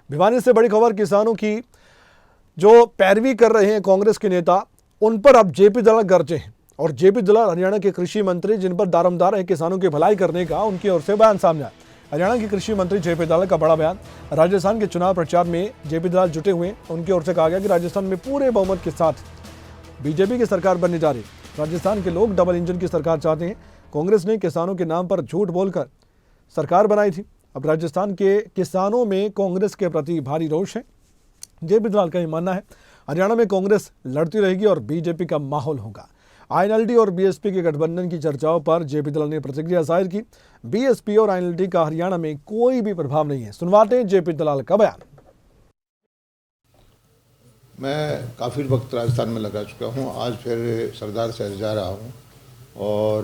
भिवानी से बड़ी खबर, किसानों की जो पैरवी कर रहे हैं कांग्रेस के नेता, उन पर अब जेपी दलाल गरजे हैं। और जेपी दलाल हरियाणा के कृषि मंत्री, जिन पर दारोमदार है किसानों की भलाई करने का, उनकी ओर से बयान सामने आया। हरियाणा के कृषि मंत्री जेपी दलाल का बड़ा बयान। राजस्थान के चुनाव प्रचार में जेपी दलाल जुटे हुए हैं। उनकी ओर से कहा गया कि राजस्थान में पूरे बहुमत के साथ बीजेपी की सरकार बनने जा रही है। राजस्थान के लोग डबल इंजन की सरकार चाहते हैं। कांग्रेस ने किसानों के नाम पर झूठ बोलकर सरकार बनाई थी। अब राजस्थान के किसानों में कांग्रेस के प्रति भारी रोष है। जेपी दलाल का यह मानना है हरियाणा में कांग्रेस लड़ती रहेगी और बीजेपी का माहौल होगा। आईएनएलडी और बीएसपी के गठबंधन की चर्चाओं पर जेपी दलाल ने प्रतिक्रिया जाहिर की। बीएसपी और आईएनएलडी का हरियाणा में कोई भी प्रभाव नहीं है। सुनवाते हैं जेपी दलाल का बयान। मैं काफ़ी वक्त राजस्थान में लगा चुका हूं। आज फिर सरदार शहर जा रहा हूं और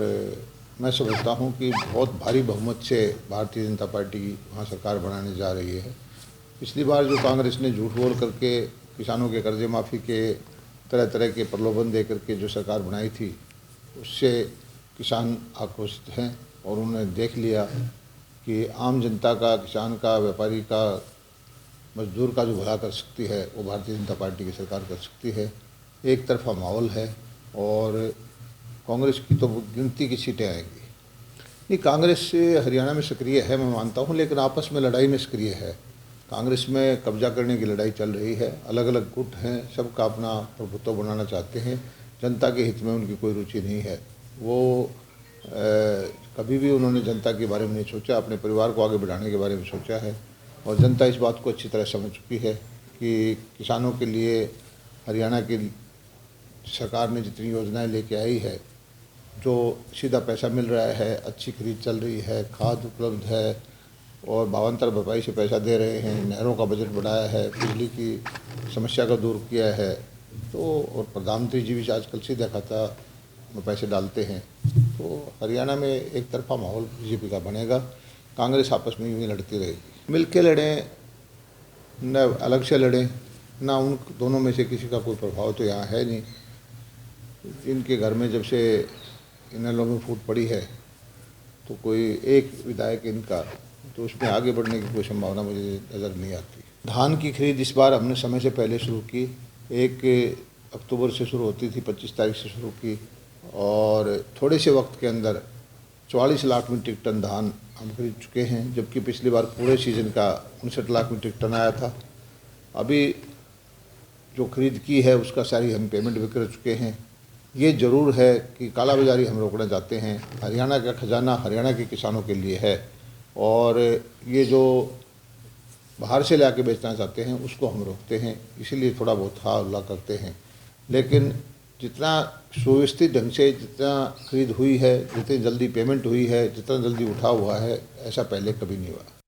मैं समझता हूं कि बहुत भारी बहुमत से भारतीय जनता पार्टी वहां सरकार बनाने जा रही है। पिछली बार जो कांग्रेस ने झूठ बोल करके किसानों के कर्जे माफ़ी के तरह तरह के प्रलोभन दे करके जो सरकार बनाई थी, उससे किसान आक्रोशित हैं और उन्होंने देख लिया कि आम जनता का, किसान का, व्यापारी का, मजदूर का जो भला कर सकती है वो भारतीय जनता पार्टी की सरकार कर सकती है। एक तरफा माहौल है और कांग्रेस की तो गिनती की सीटें आएंगी। नहीं, कांग्रेस हरियाणा में सक्रिय है, मैं मानता हूँ, लेकिन आपस में लड़ाई में सक्रिय है। कांग्रेस में कब्जा करने की लड़ाई चल रही है। अलग अलग गुट हैं, सबका अपना प्रभुत्व बनाना चाहते हैं। जनता के हित में उनकी कोई रुचि नहीं है। वो कभी भी उन्होंने जनता के बारे में नहीं सोचा, अपने परिवार को आगे बढ़ाने के बारे में सोचा है। और जनता इस बात को अच्छी तरह समझ चुकी है कि किसानों के लिए हरियाणा की सरकार ने जितनी योजनाएं लेके आई है, जो सीधा पैसा मिल रहा है, अच्छी खरीद चल रही है, खाद उपलब्ध है और भावांतर भरपाई से पैसा दे रहे हैं, नहरों का बजट बढ़ाया है, बिजली की समस्या को दूर किया है, तो और प्रधानमंत्री जी भी आजकल सीधा खाता में पैसे डालते हैं। तो हरियाणा में एक तरफा माहौल बीजेपी का बनेगा। कांग्रेस आपस में यूँ लड़ती रहेगी। मिल के लड़ें न अलग से लड़ें, ना उन दोनों में से किसी का कोई प्रभाव तो यहाँ है नहीं। इनके घर में जब से इनेलो में फूट पड़ी है तो कोई एक विधायक इनका, तो उसमें आगे बढ़ने की कोई संभावना मुझे नज़र नहीं आती। धान की खरीद इस बार हमने समय से पहले शुरू की। 1 अक्टूबर से शुरू होती थी, 25 तारीख से शुरू की और थोड़े से वक्त के अंदर 44 लाख मीट्रिक टन धान हम खरीद चुके हैं, जबकि पिछली बार पूरे सीज़न का 59 लाख मीट्रिक टन आया था। अभी जो खरीद की है उसका सारी हम पेमेंट भी कर चुके हैं। ये ज़रूर है कि कालाबाजारी हम रोकना चाहते हैं। हरियाणा का खजाना हरियाणा के किसानों के लिए है और ये जो बाहर से ला के बेचना चाहते हैं उसको हम रोकते हैं। इसीलिए थोड़ा बहुत हा हल्ला करते हैं, लेकिन जितना सुव्यवस्थित ढंग से जितना खरीद हुई है, जितनी जल्दी पेमेंट हुई है, जितना जल्दी उठा हुआ है, ऐसा पहले कभी नहीं हुआ।